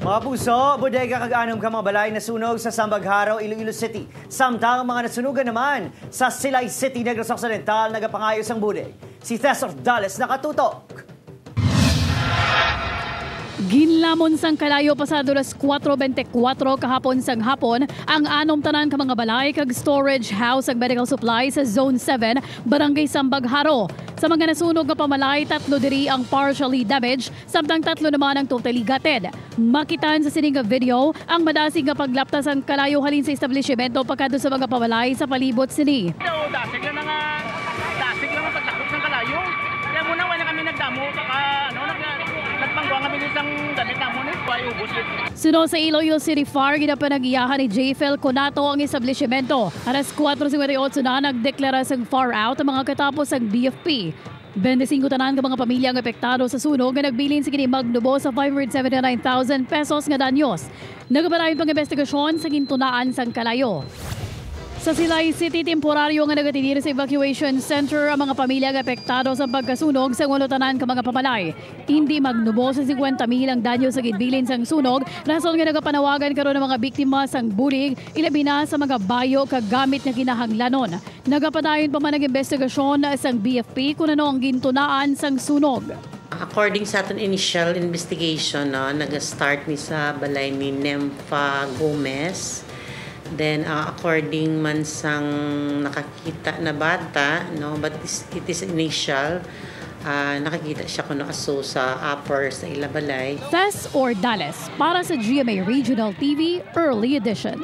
Mga puso, bodega kag-anom ka mga balay na sunog sa Sambagharaw, Iloilo City. Samtang mga nasunugan naman sa Silay City, Negros Occidental, nagapangayos ang budig. Si Cesar Dales nakatutok. Ginlamon sang kalayo pasado las 4:24 kahapon sang hapon ang anom tanan ka mga balay kag storage house ag medical supply sa Zone 7, Barangay Sambagharo. Sa mga nasunog nga pamalay, 3 diri ang partially damaged, samtang 3 naman ang totally gutted. Makitaan sa sining nga video ang madasig nga paglaptas ang kalayo halin sa establishmento pagkado sa mga pamalay sa palibot sini. Dasig lang ang paglakot ng kalayo. Kaya muna wala kami nagdamo saka nagpangguang kami isang damit na muna ay ubos yun. Sunod sa Iloilo City Fire, ginapanagiyahan ni JFL Conato ang establishmento. Alas 4:58 na nagdeklara sang far out ang mga katapos ang BFP. 25 tanan ka mga pamilya ang apektado sa sunog nga nagbilin sa kini magnubo sa 579,000 pesos nga danyos. Nagabalayon pang investigasyon sa gintunaan sang kalayo. Sa Silay City, temporaryo nga nagatinir sa evacuation center ang mga pamilya nga apektado sa pagkasunog sa ngolotanan ka mga pamalay. Hindi magnubo sa 50,000 ang danyo sa gidbilin sang sunog, rason nga nagapanawagan karon ng mga biktima sang bulig, ilabi na sa mga bayo kag gamit nga kinahanglanon. Nagapadayon pa man ang investigasyon sang BFP kung ano ang gintunaan sang sunog. According sa aton initial investigation, nag-start ni sa balay ni Nemfa Gomez. Then according man sang nakakita na bata, but it is initial, nakakita siya kuno aso sa upper sa ilabalay. Tess Ordales para sa GMA Regional TV Early Edition.